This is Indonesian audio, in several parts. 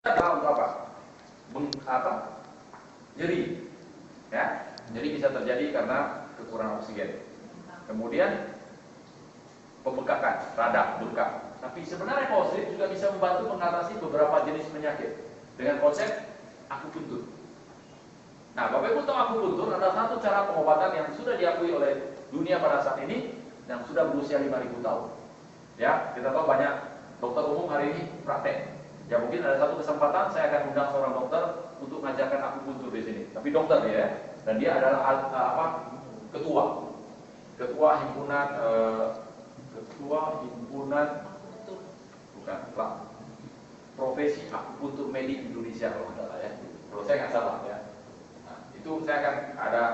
adalah untuk apa? Nyeri, ya. Jadi bisa terjadi karena kekurangan oksigen. Kemudian pembekakan, radang, bengkak. Tapi sebenarnya Power-Sleep juga bisa membantu mengatasi beberapa jenis penyakit dengan konsep akupuntur. Nah, Bapak Ibu tahu akupuntur adalah satu cara pengobatan yang sudah diakui oleh dunia pada saat ini yang sudah berusia 5.000 tahun. Ya, kita tahu banyak dokter umum hari ini praktek. Ya mungkin ada satu kesempatan saya akan undang seorang dokter untuk mengajarkan akupuntur di sini. Tapi dokter ya, dan dia adalah ketua himpunan bukan profesi akupuntur medik Indonesia kalau nggak salah ya. Kalau saya nggak salah ya. Nah, itu saya akan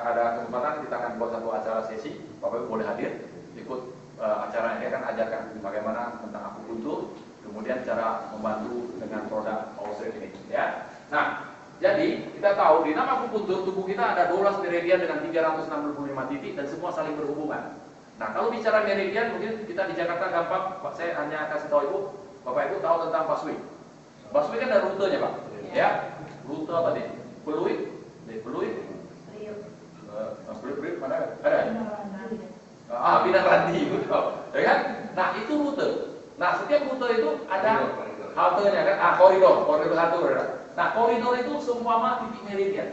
ada kesempatan kita akan buat satu acara sesi. Bapak Ibu boleh hadir ikut acara ini akan ajarkan bagaimana tentang akupuntur, kemudian cara membantu dengan produk Power-Sleep ini ya. Nah, jadi kita tahu di nama akupuntur tubuh kita ada 12 meridian dengan 365 titik dan semua saling berhubungan. Nah, kalau bicara meridian mungkin kita di Jakarta gampang, saya hanya kasih tahu Ibu, Bapak Ibu tahu tentang busway. Busway kan ada rutenya, Pak. Ya. Rute apa nih? Peluit, mana ada? Bidang randi, betul. Ya kan? Nah, itu rute. Nah, setiap rute itu ada haltenya kan? Koridor satu. Nah, koridor itu seumpama titik meridian.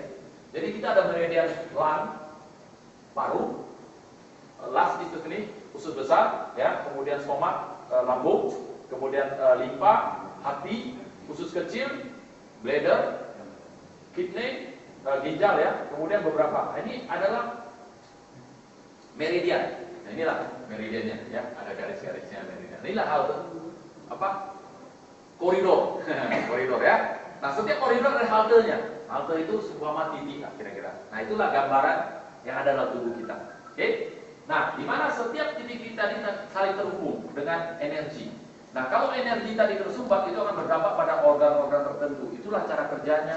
Jadi kita ada meridian lung, paru, las itu ini usus besar, ya, kemudian stomak, lambung, kemudian limpa, hati, usus kecil, bladder, kidney, ginjal ya, kemudian beberapa. Ini adalah meridian. Nah, inilah meridiannya ya, ada garis-garisnya meridian. Inilah halte koridor. Koridor ya. Nah, setiap koridor ada haltenya. Halte itu sebuah titik kira-kira. Nah, itulah gambaran yang ada dalam tubuh kita. Oke? Nah, di mana setiap titik tadi saling terhubung dengan energi. Nah, kalau energi tadi tersumbat itu akan berdampak pada organ-organ tertentu. Itulah cara kerjanya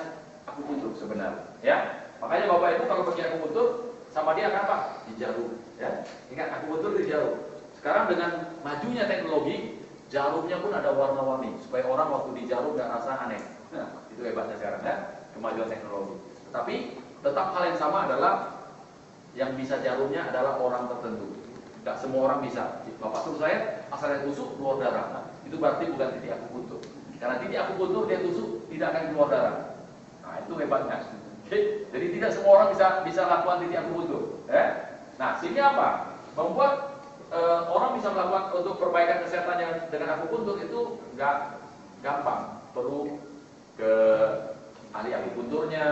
akupuntur sebenarnya, ya. Makanya Bapak Ibu kalau pergi akupuntur sama dia akan apa? Di jarum, ya. Ingat akupuntur di jarum. Sekarang dengan majunya teknologi, jarumnya pun ada warna-warni supaya orang waktu di jarum nggak rasa aneh. Nah, itu hebatnya sekarang ya, kemajuan teknologi. Tapi tetap hal yang sama adalah yang bisa jarumnya adalah orang tertentu. Tidak semua orang bisa. Bapak suruh saya, asal yang tusuk keluar darah. Nah, itu berarti bukan titik akupuntur. Karena titik akupuntur dia tusuk tidak akan keluar darah. Nah, itu hebatnya. Oke? Jadi tidak semua orang bisa lakukan titik akupuntur. Nah, sehingga apa? Membuat orang bisa melakukan untuk perbaikan kesehatannya dengan akupuntur itu nggak gampang. Perlu ke ahli akupunturnya,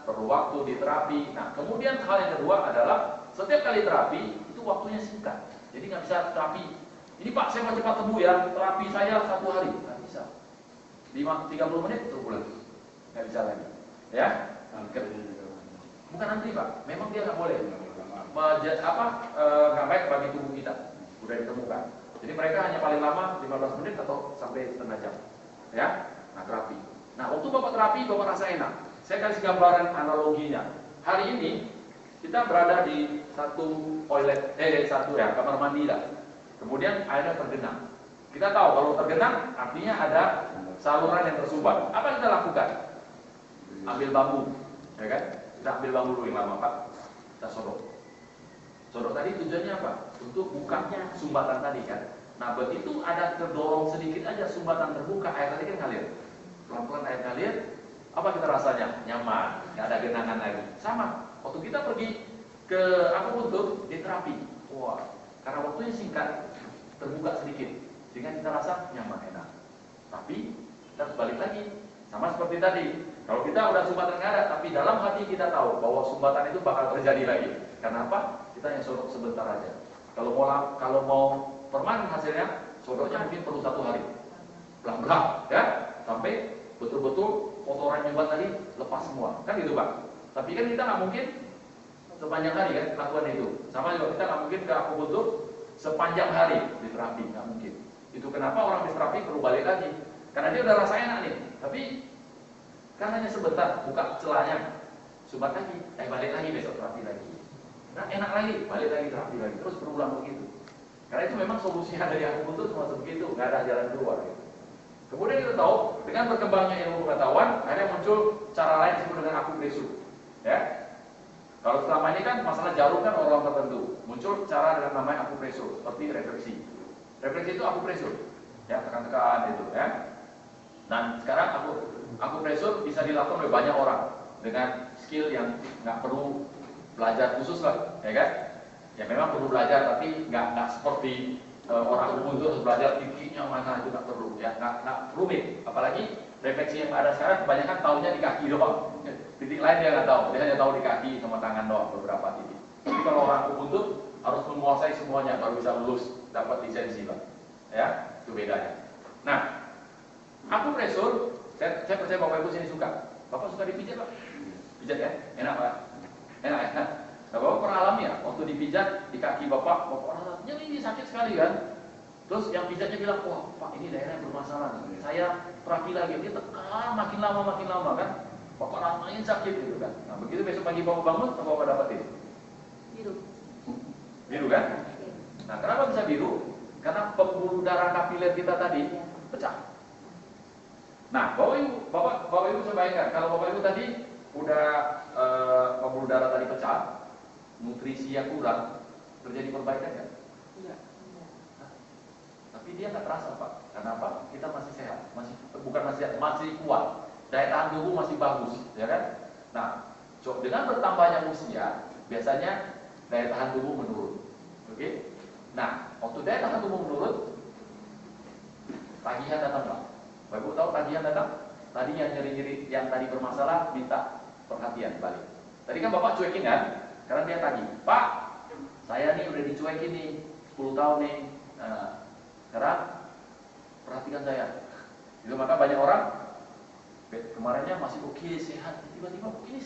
perlu waktu di terapi. Nah, kemudian hal yang kedua adalah setiap kali terapi itu waktunya singkat. Jadi nggak bisa terapi. Ini Pak, saya mau cepat sembuh ya. Terapi saya 1 hari, nggak bisa. 30 menit terus pulang, nggak bisa lagi. Ya, bukan antri Pak. Memang dia nggak boleh. Nggak baik bagi tubuh kita. Sudah ditemukan. Jadi mereka hanya paling lama 15 menit atau sampai setengah jam. Ya, nah terapi. Nah, waktu Bapak terapi, Bapak rasa enak. Saya kasih gambaran analoginya. Hari ini kita berada di kamar mandi lah. Kemudian airnya tergenang. Kita tahu kalau tergenang artinya ada saluran yang tersumbat. Apa yang kita lakukan? Ambil bambu, ya kan? Kita ambil bambu dulu yang lama, Pak. Kita sodok. Sodok tadi tujuannya apa? Untuk buka sumbatan tadi kan. Nah, begitu ada terdorong sedikit aja sumbatan terbuka, air tadi kan ngalir. Pelan-pelan air ngalir, apa kita rasanya? Nyaman, nggak ada genangan lagi. Sama, waktu kita pergi ke akupuntur di terapi, wah, karena waktunya singkat, terbuka sedikit, sehingga kita rasa nyaman, enak. Tapi kita harus balik lagi, sama seperti tadi. Kalau kita udah sumbatan nggak ada, tapi dalam hati kita tahu bahwa sumbatan itu bakal terjadi lagi. Karena apa? Kita yang sodok sebentar aja. Kalau mau permanen hasilnya, sodoknya mungkin perlu 1 hari, belang-belang, ya, sampai betul-betul kotoran nyumbat tadi lepas semua, kan gitu Pak. Tapi kan kita nggak mungkin sepanjang hari kan lakukan itu. Sama juga kita nggak mungkin ke akupuntur sepanjang hari di terapi, nggak mungkin. Itu kenapa orang di terapi perlu balik lagi, karena dia udah rasa enak nih. Tapi kan hanya sebentar, buka celahnya, sumbat lagi, balik lagi besok terapi lagi. Nah enak lagi, balik lagi terapi lagi, terus berulang begitu. Karena itu memang solusinya dari akupuntur cuma begitu, nggak ada jalan keluar. Gitu. Kemudian kita tahu dengan berkembangnya ilmu pengetahuan, akhirnya muncul cara lain disebut dengan akupresur. Ya, kalau selama ini kan masalah jarum kan orang tertentu, muncul cara dengan namanya akupresur, seperti refleksi. Refleksi itu akupresur, ya tekan-tekan itu, ya. Dan sekarang akupresur bisa dilakukan oleh banyak orang dengan skill yang nggak perlu belajar khusus lah, ya kan? Ya memang perlu belajar, tapi nggak seperti orang umum itu harus belajar titiknya mana, itu nggak perlu, ya nggak rumit. Apalagi refleksi yang ada sekarang kebanyakan tahunya di kaki doang, titik lain dia nggak tahu, dia hanya tahu di kaki sama tangan doang beberapa titik. Tapi kalau orang umum itu harus menguasai semuanya baru bisa lulus dapat lisensi lah, ya itu bedanya. Nah, akupresur, saya percaya Bapak Ibu sini suka. Bapak suka dipijat Pak? Pijat ya? Enak Pak? Enak ya? Nah, Bapak pernah alami ya? Waktu dipijat di kaki Bapak rasanya ini sakit sekali kan? Terus yang pijatnya bilang, wah Pak ini daerahnya bermasalah nih. Saya terapi lagi, dia tekan makin lama kan? Bapak rasanya sakit gitu kan? Nah begitu besok pagi Bapak bangun, apa Bapak dapetin? Biru. Biru kan? Nah kenapa bisa biru? Karena pembuluh darah kapiler kita tadi pecah. Nah, Bapak Ibu bisa bayangkan kalau Bapak Ibu tadi udah pembuluh darah tadi pecah, nutrisinya kurang, terjadi perbaikan kan? Iya. Nah, tapi dia nggak terasa Pak. Kenapa? Kita masih sehat, masih kuat, daya tahan tubuh masih bagus, ya kan? Nah, dengan bertambahnya usia, biasanya daya tahan tubuh menurun. Oke? Nah, waktu daya tahan tubuh menurun, tagihan datang Pak. Bapak Ibu tahu tagihan datang? Tadi yang nyeri-nyeri, yang tadi bermasalah minta perhatian balik. Tadi kan Bapak cuekin kan? Sekarang dia tagih, Pak, saya nih udah dicuekin nih 10 tahun nih. Nah, sekarang perhatikan saya. Itu maka banyak orang kemarinnya masih oke, sehat, tiba-tiba ini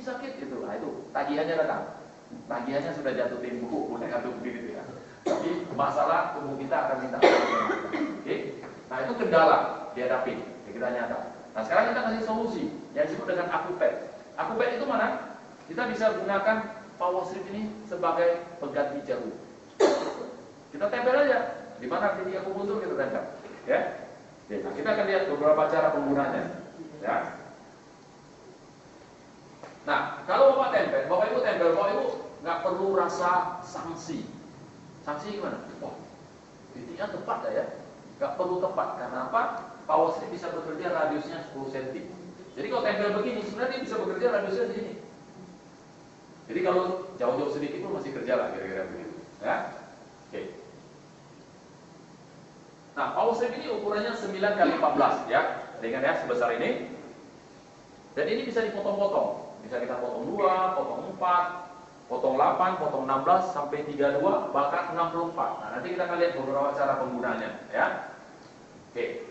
sakit gitu. Nah itu tagihannya datang. Tagihannya sudah jatuh tempo, bukan kartu begitu ya. Tapi masalah tubuh kita akan minta perhatian. Oke? Nah itu kendala dihadapi, ya kita nyata. Nah sekarang kita kasih solusi yang disebut dengan akupet. Akupet itu mana? Kita bisa gunakan power strip ini sebagai pengganti jarum. Kita tempel aja, di mana titik akupuntur kita tempel, ya. Oke, nah kita akan lihat beberapa cara penggunanya, ya. Nah kalau Bapak Ibu tempel, Bapak Ibu nggak perlu rasa sanksi. Sanksi gimana? Wah, titiknya tepat ya. Gak perlu tepat, karena apa? Power strip bisa bekerja radiusnya 10 cm. Jadi kalau tempel begini, sebenarnya bisa bekerja radiusnya di sini. Jadi kalau jauh-jauh sedikit pun masih kerja lah, kira-kira begitu. Ya, oke. Nah, power strip ini ukurannya 9x14 ya, dengan ya sebesar ini. Dan ini bisa dipotong-potong. Bisa kita potong 2, potong 4, potong 8, potong 16 sampai 32, bahkan 64. Nah, nanti kita akan lihat beberapa cara penggunanya, ya. Oke.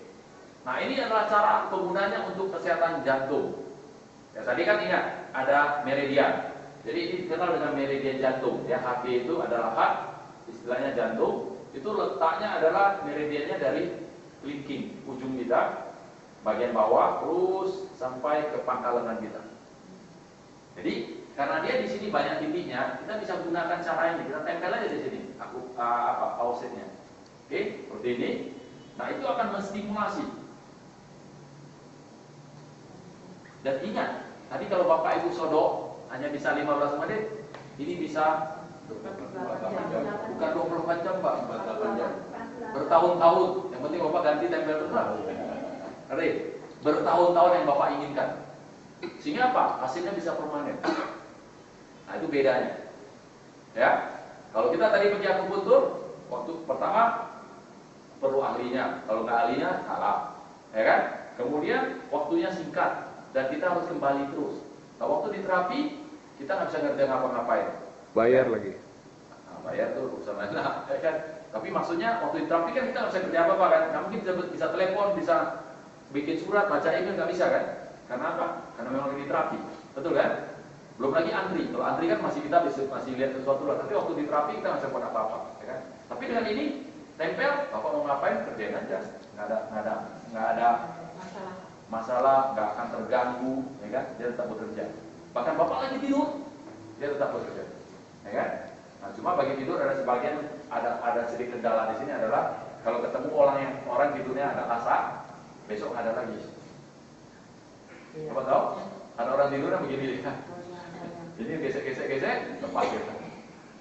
Nah, ini adalah cara penggunanya untuk kesehatan jantung. Ya, tadi kan ingat ada meridian. Jadi ini dikenal dengan meridian jantung. Ya, HG itu adalah hak, istilahnya jantung. Itu letaknya adalah meridiannya dari kelingking ujung kita, bagian bawah terus sampai ke pangkal lengan kita. Jadi karena dia di sini banyak titiknya, kita bisa gunakan cara ini. Kita tempel aja di sini. Pausetnya. Oke, seperti ini. Nah, itu akan menstimulasi. Dan ingat, tadi kalau Bapak Ibu sodok hanya bisa 15 menit, ini bisa bukan 24 jam, Pak, 48 jam. Bertahun-tahun. Yang penting Bapak ganti tempel terus. Bertahun-tahun yang Bapak inginkan. Sehingga apa? Hasilnya bisa permanen. Nah, itu bedanya. Ya. Kalau kita tadi pergi akupuntur, waktu pertama perlu ahlinya. Kalau nggak ahlinya, kalah. Ya kan? Kemudian waktunya singkat dan kita harus kembali terus. Nah, waktu di terapi kita nggak bisa ngerjain ngapa-ngapain. Bayar lagi. Nah, bayar tuh urusan lain lah, ya kan? Tapi maksudnya waktu di terapi kan kita nggak bisa kerja apa-apa kan? Nggak mungkin bisa telepon, bisa bikin surat, baca email, nggak bisa kan? Karena apa? Karena memang lagi di terapi, betul kan? Belum lagi antri. Kalau antri kan masih kita masih lihat sesuatu lah. Tapi waktu di terapi kita nggak bisa buat apa-apa, ya kan? Tapi dengan ini tempel, Bapak mau ngapain kerjain aja, nggak ada masalah, nggak akan terganggu, ya kan? Dia tetap bekerja. Bahkan Bapak lagi tidur, dia tetap bekerja, ya kan? Nah, cuma bagi tidur ada sebagian ada sedikit kendala di sini adalah kalau ketemu orang tidurnya ada rasa, besok ada lagi. Apa tahu? Ada orang tidur yang begini ya. Ini gesek, lepas gitu.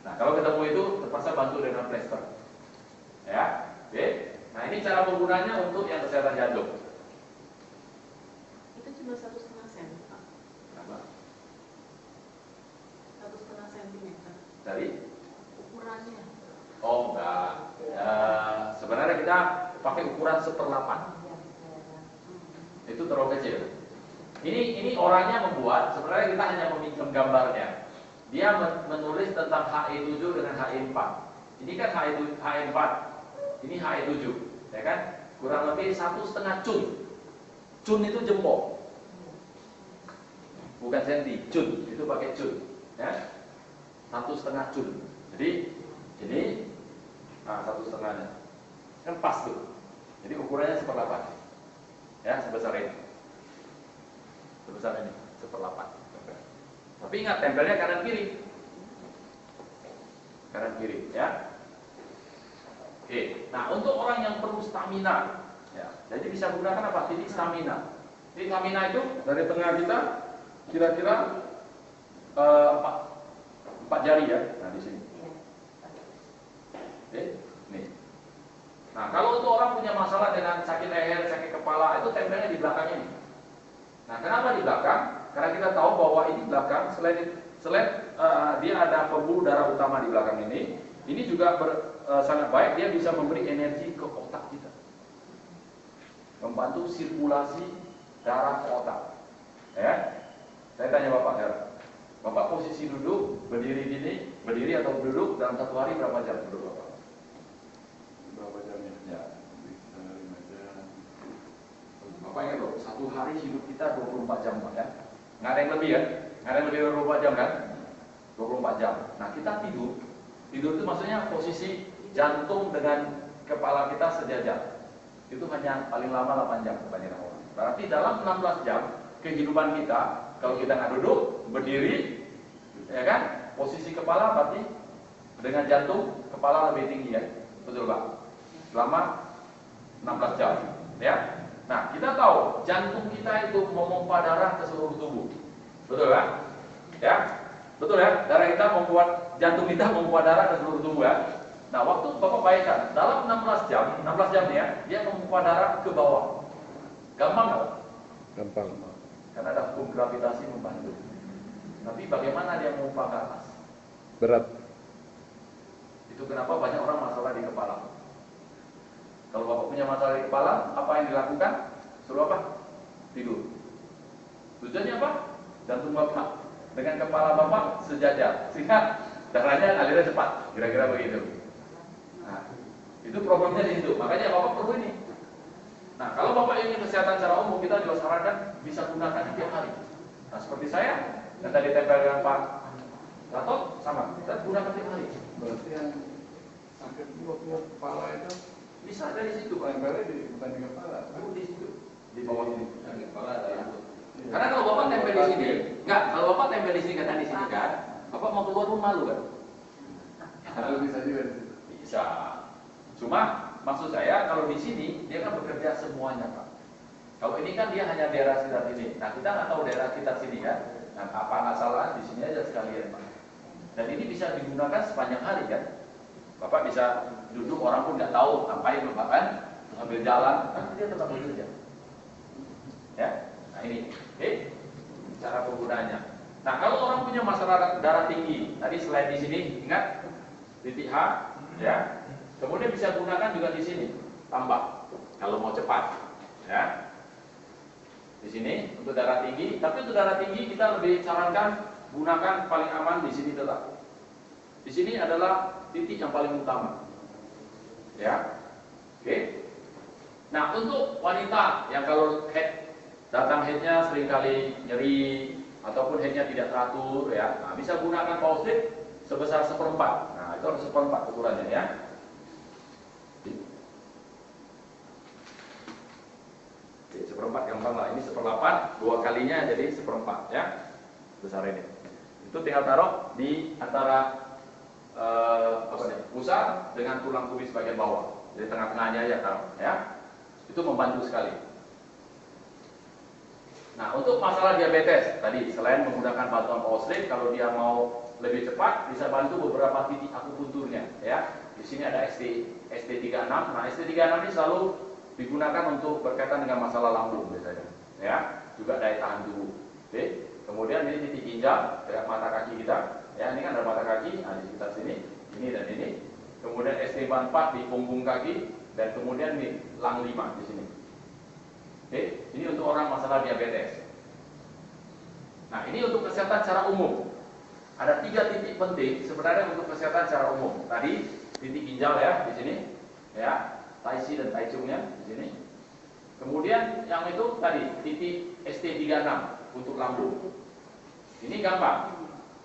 Nah, kalau ketemu itu terpaksa bantu dengan plester. Ya, oke. Nah, ini cara penggunanya untuk yang kesehatan jantung. Itu cuma 1,5 cm, Pak. Kenapa? 1,5 cm. Dari? Ukurannya. Oh, enggak. Sebenarnya kita pakai ukuran 1/8. Itu terlalu kecil. Ini orangnya membuat, sebenarnya kita hanya meminjam gambarnya. Dia menulis tentang HE7 dengan HE4. Ini kan HE4, ini HE7, ya kan? Kurang lebih 1,5 cun. Cun itu jempol, bukan senti. Cun itu pakai cun, ya. 1,5 cun. Jadi ini 1,5-nya kan pas tuh. Jadi ukurannya 1/8, ya, sebesar ini. Sebesar ini, 1/8. Tapi ingat, tempelnya kanan kiri. Kanan kiri, ya. Oke. Nah, untuk orang yang perlu stamina, ya, jadi bisa gunakan apa? Titik stamina. Titik stamina itu dari tengah kita kira-kira 4 jari ya. Nah, di sini. Oke, nih. Nah, kalau untuk orang punya masalah dengan sakit leher, sakit kepala, itu tempelnya di belakangnya nih. Nah, kenapa di belakang? Karena kita tahu bahwa ini belakang, selain dia ada pembuluh darah utama di belakang ini juga sangat baik, dia bisa memberi energi ke otak kita, membantu sirkulasi darah ke otak. Ya, saya tanya Bapak ya, Bapak posisi duduk, berdiri gini, berdiri atau duduk dalam 1 hari berapa jam duduk Bapak? Berapa jamnya? Ya. Bisa 5 jam. Bapak ingat loh, 1 hari hidup kita 24 jam Pak ya. Nggak ada yang lebih ya, nggak ada yang lebih dari 24 jam kan? 24 jam. Nah, kita tidur itu maksudnya posisi jantung dengan kepala kita sejajar. Itu hanya paling lama 8 jam kebanyakan orang. Berarti dalam 16 jam kehidupan kita, kalau kita nggak duduk, berdiri, ya kan? Posisi kepala berarti dengan jantung kepala lebih tinggi ya, betul Pak? Selama 16 jam, ya. Nah, kita tahu jantung kita itu memompa darah ke seluruh tubuh, betul kan? Ya, betul ya. Darah kita jantung kita memompa darah ke seluruh tubuh ya. Nah, waktu Bapak bayangkan dalam 16 jam ya, dia memompa darah ke bawah. Gampang nggak? Gampang. Karena ada hukum gravitasi membantu. Tapi bagaimana dia memompa ke atas? Berat. Itu kenapa banyak orang masalah di kepala. Kalau Bapak punya masalah di kepala, apa yang dilakukan? Suruh apa? Tidur. Tujuannya apa? Jantung Bapak dengan kepala Bapak sejajar, sehingga darahnya alirnya cepat. Kira-kira begitu. Nah, itu problemnya di situ. Makanya Bapak perlu ini. Nah, kalau Bapak ingin kesehatan secara umum, kita juga sarankan bisa gunakan tiap hari. Nah, seperti saya yang tadi tempel dengan Pak Gatot, sama. Kita gunakan tiap hari. Berarti yang sakit waktu kepala itu Bisa dari situ, Pak. tempelnya bukan di kepala. Di situ, di bawah ini. Yang kepala ada rambut. Karena kalau Bapak tempel di sini, enggak, kalau Bapak tempel di sini kan di sini kan, Bapak mau keluar pun malu kan? Kalau bisa juga di situ. Bisa. Cuma maksud saya kalau di sini dia kan bekerja semuanya, Pak. Kalau ini kan dia hanya daerah sekitar sini. Nah, kita nggak tahu daerah sekitar sini kan. Nah, apa nggak salah di sini aja sekalian, Pak. Dan ini bisa digunakan sepanjang hari kan. Bapak bisa duduk, orang pun nggak tahu ngapain Bapak kan, sambil jalan, tapi dia tetap bekerja. Ya, nah ini, cara penggunaannya. Nah, kalau orang punya masalah darah tinggi, tadi selain di sini, ingat titik H, ya. Kemudian bisa gunakan juga di sini, tambah kalau mau cepat, ya. Di sini untuk darah tinggi, tapi untuk darah tinggi kita lebih sarankan gunakan paling aman di sini tetap. Di sini adalah titik yang paling utama, ya. Oke. Nah, untuk wanita yang kalau datang headnya seringkali nyeri ataupun headnya tidak teratur, ya, nah, bisa gunakan post-it sebesar 1/4. Nah, itu harus 1/4 ukurannya, ya. Oke, 1/4 gampang lah. Ini 1/8, 2 kalinya jadi 1/4, ya. Besar ini. Itu tinggal taruh di antara pusat dengan tulang kubis bagian bawah. Jadi tengah-tengahnya aja taruh, ya. Itu membantu sekali. Nah, untuk masalah diabetes tadi, selain menggunakan bantuan power sleep, kalau dia mau lebih cepat bisa bantu beberapa titik akupunturnya, ya. Di sini ada ST36. Nah, ST36 ini selalu digunakan untuk berkaitan dengan masalah lambung biasanya, ya. Juga daya tahan tubuh. Oke. Kemudian ini titik ginjal dekat mata kaki kita, ya. Ini kan ada mata kaki, nah di sekitar sini, ini dan ini. Kemudian ST44 di punggung kaki dan kemudian di lang 5 di sini. Oke, ini untuk orang masalah diabetes. Nah, ini untuk kesehatan secara umum. Ada 3 titik penting sebenarnya untuk kesehatan secara umum. Tadi titik ginjal ya di sini, ya, Tai Chi dan Tai Chungnya di sini. Kemudian yang itu tadi titik ST36 untuk lambung. Ini gampang.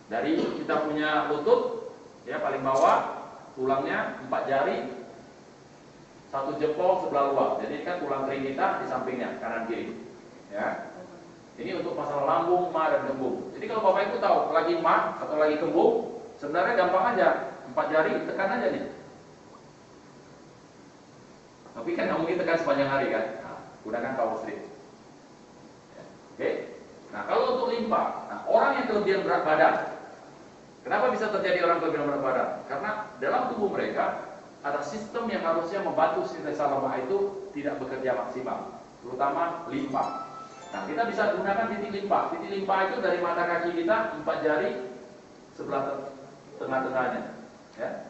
Dari kita punya lutut, ya paling bawah, tulangnya 4 jari. 1 jempol sebelah luar. Jadi ini kan tulang kering kita di sampingnya kanan kiri. Ya. Ini untuk masalah lambung, ma dan kembung. Jadi kalau Bapak Ibu tahu lagi ma atau lagi kembung, sebenarnya gampang aja. 4 jari tekan aja nih. Tapi kan nggak mungkin tekan sepanjang hari kan. Nah, gunakan power sleep. Ya. Oke. Nah, kalau untuk limpa, nah, orang yang kelebihan berat badan. Kenapa bisa terjadi orang kelebihan berat badan? Karena dalam tubuh mereka ada sistem yang harusnya membantu sintesa lemak itu tidak bekerja maksimal, terutama limpa. Nah, kita bisa gunakan titik limpa. Titik limpa itu dari mata kaki kita 4 jari sebelah tengah-tengahnya. Ya.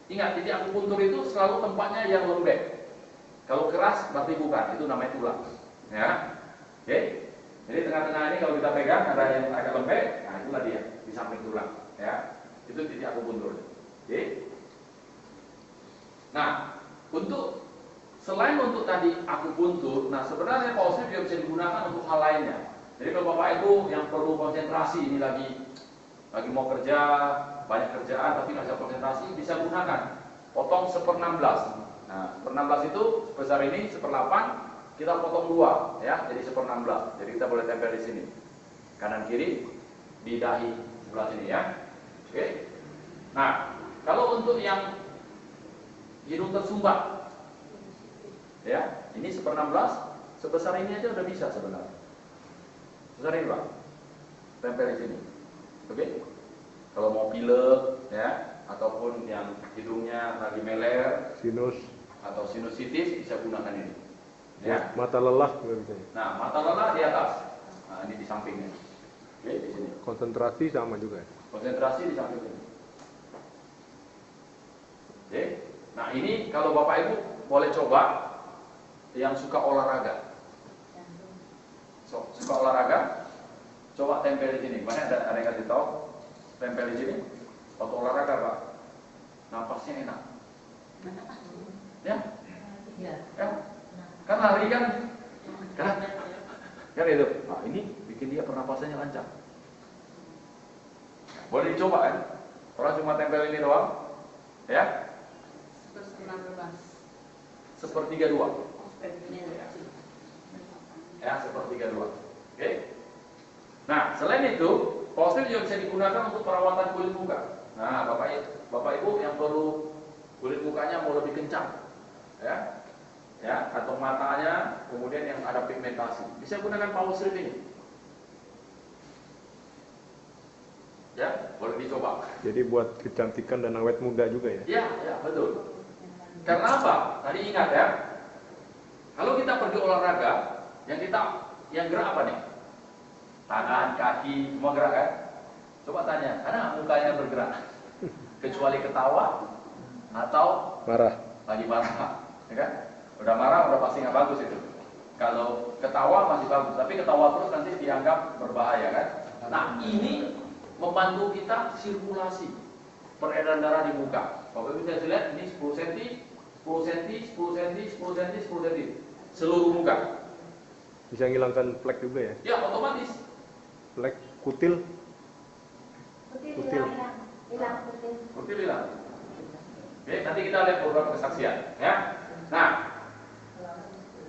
Ingat, titik akupuntur itu selalu tempatnya yang lembek. Kalau keras berarti bukan, itu namanya tulang. Ya, oke. Jadi tengah-tengah ini kalau kita pegang ada yang agak lembek, nah itulah dia di samping tulang. Ya, itu titik akupuntur. Oke. Nah, selain untuk tadi akupuntur, nah sebenarnya power sleep juga bisa digunakan untuk hal lainnya. Jadi kalau Bapak Ibu yang perlu konsentrasi, ini lagi mau kerja, banyak kerjaan tapi nggak bisa konsentrasi, bisa gunakan potong 1/16. Nah, 1/16 itu sebesar ini 1/8, kita potong 2, ya, jadi 1/16. Jadi kita boleh tempel di sini, kanan kiri di dahi sebelah sini, ya. Oke. Nah, kalau untuk yang hidung tersumbat, ya, ini 1/16, sebesar ini aja udah bisa sebenarnya. Sebesar ini Pak, tempel di sini. Oke. Kalau mau pilek, ya, ataupun yang hidungnya lagi meler, sinus atau sinusitis, bisa gunakan ini. Ya. mata lelah bisa. Nah, mata lelah di atas. Nah, ini di sampingnya. Oke, di sini. Konsentrasi sama juga. Konsentrasi di samping ini. Oke. Nah, ini kalau Bapak Ibu boleh coba yang suka olahraga. Suka olahraga, coba tempel di sini. Mana ada yang kasih tahu? Tempel di sini. Waktu olahraga, Pak. Napasnya enak. Ya? Iya. Ya? Kan lari kan itu. Nah, ini bikin dia pernapasannya lancar. Boleh dicoba kan? Orang cuma tempel ini doang. Ya? 1/2. Ya, 1/2. Oke. Nah, selain itu, power sleep juga bisa digunakan untuk perawatan kulit muka. Nah, Bapak Ibu yang perlu kulit mukanya mau lebih kencang, ya, atau matanya, kemudian yang ada pigmentasi, bisa gunakan power sleep ini. Ya, boleh dicoba. Jadi buat kecantikan dan awet muda juga ya? Ya, betul. Karena apa? Tadi ingat ya, kalau kita pergi olahraga, yang gerak apa nih? Tangan, kaki, semua gerak kan? Coba tanya, ada nggak mukanya bergerak? Kecuali ketawa atau Marah. lagi marah, ya kan? Udah marah, udah pasti nggak bagus itu. Kalau ketawa masih bagus, tapi ketawa terus nanti dianggap berbahaya kan? Nah, ini membantu kita sirkulasi peredaran darah di muka. Bapak Ibu bisa lihat ini 10 cm, 10 cm, 10 cm, 10 cm, 10 cm seluruh muka. Bisa ngilangkan flek juga ya? Ya, otomatis. Flek, kutil. Kutil hilang. Oke, nanti kita lihat beberapa kesaksian, ya. Nah,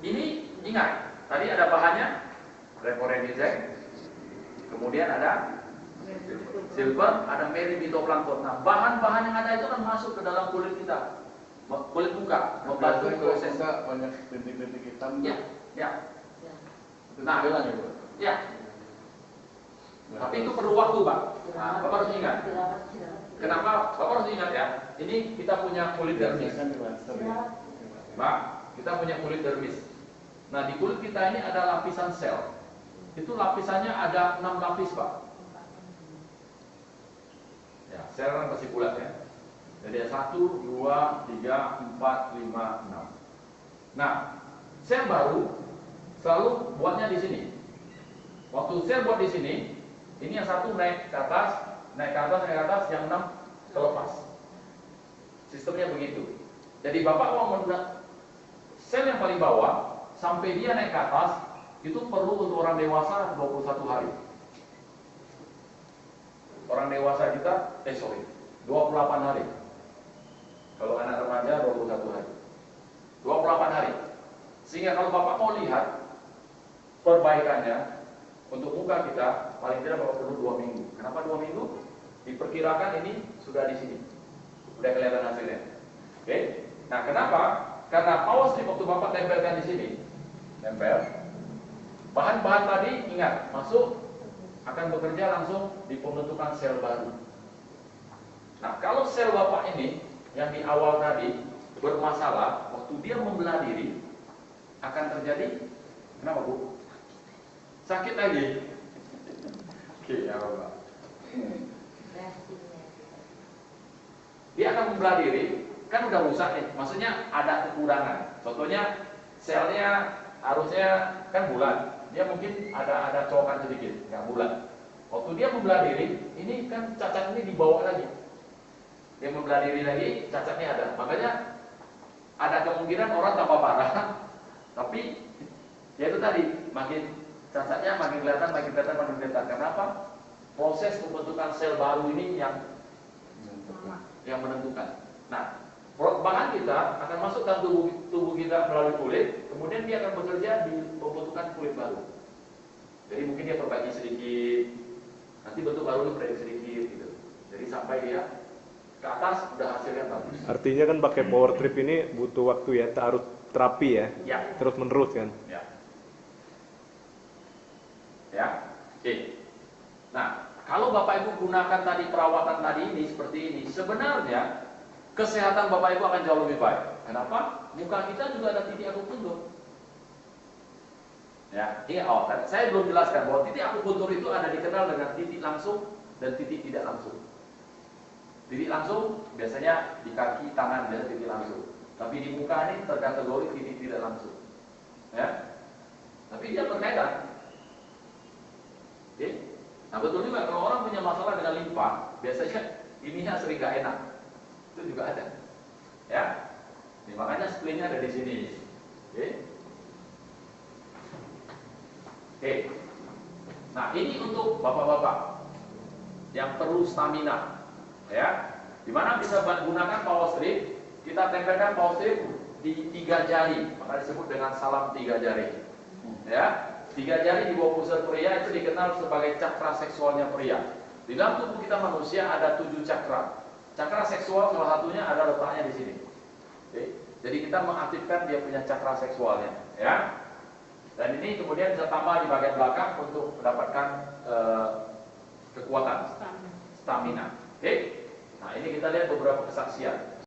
ini ingat, tadi ada bahannya Reporedizek, kemudian ada silver, ada meribitoplankton. Nah, bahan-bahan yang ada itu kan masuk ke dalam kulit kita, kulit muka, membantu proses. Banyak bintik-bintik hitam. Ya. Itu Nah, bilang ya, Bu? Ya. Tapi itu perlu waktu, Pak. Nah, Bapak harus ingat. Kenapa? Bapak harus ingat ya. Ini kita punya kulit dermis. Pak, kita punya kulit dermis. Nah, di kulit kita ini ada lapisan sel. Itu lapisannya ada 6 lapis, Pak. Ya, sel kan pasti bulat ya. Jadi ada 1, 2, 3, 4, 5, 6. Nah, sel baru selalu buatnya di sini. Waktu sel buat di sini, ini yang satu naik ke atas, naik ke atas, yang 6 terlepas. Sistemnya begitu. Jadi Bapak mau sel yang paling bawah sampai dia naik ke atas itu perlu untuk orang dewasa 21 hari. Orang dewasa kita 28 hari. Kalau anak remaja 21 hari. 28 hari. Sehingga kalau Bapak mau lihat perbaikannya untuk muka kita, paling tidak Bapak perlu 2 minggu. Kenapa 2 minggu? Diperkirakan ini sudah di sini. Sudah kelihatan hasilnya. Oke? Nah, kenapa? Karena power strip waktu Bapak tempelkan di sini, tempel. Bahan-bahan tadi ingat, masuk akan bekerja langsung di pembentukan sel baru. Nah, kalau sel Bapak ini yang di awal tadi bermasalah, waktu dia membelah diri akan terjadi kenapa, Bu? Sakit lagi. Oke, ya Bapak. Dia akan membelah diri, kan udah rusak nih. Maksudnya ada kekurangan. Contohnya selnya harusnya kan bulat. Dia mungkin ada cowokan sedikit, nggak bulat. Waktu dia membelah diri, ini kan cacat ini dibawa lagi. Dia membelah diri lagi, cacatnya ada. Makanya ada kemungkinan orang tambah parah. Tapi ya itu tadi, makin cacatnya makin kelihatan. Kenapa? Proses pembentukan sel baru ini yang menentukan. Nah, bahan kita akan masuk ke tubuh kita melalui kulit, kemudian dia akan bekerja di pembentukan kulit baru. Jadi mungkin dia perbaiki sedikit, nanti bentuk baru diperbaiki sedikit gitu. Jadi sampai dia ke atas udah hasilnya bagus. Artinya kan pakai power trip ini butuh waktu ya, harus terapi ya, Ya. terus menerus kan. Ya. Ya. Oke. Nah, kalau Bapak Ibu gunakan tadi perawatan tadi ini seperti ini, sebenarnya kesehatan Bapak Ibu akan jauh lebih baik. Kenapa? Muka kita juga ada titik akupuntur. Ya, ini saya belum jelaskan bahwa titik akupuntur itu ada dikenal dengan titik langsung dan titik tidak langsung. Titik langsung biasanya di kaki, tangan, biasanya titik langsung. Tapi di muka ini terkategori titik tidak langsung. Ya, tapi dia berkaitan. Oke. Nah, betul juga kalau orang punya masalah dengan limpa, biasanya ininya sering gak enak. Itu juga ada. Ya. Ini makanya splitnya ada di sini. Oke. Oke. Nah, ini untuk bapak-bapak yang perlu stamina. Ya. Dimana bisa gunakan power strip, kita tempelkan power strip di 3 jari, maka disebut dengan salam 3 jari. Ya. 3 jari di bawah pusar pria itu dikenal sebagai cakra seksualnya pria. Di dalam tubuh kita manusia ada 7 cakra. Cakra seksual salah satunya ada letaknya di sini. Oke. Jadi kita mengaktifkan dia punya cakra seksualnya, ya. Dan ini kemudian bisa tambah di bagian belakang untuk mendapatkan kekuatan, stamina. Oke. Nah, ini kita lihat beberapa kesaksian.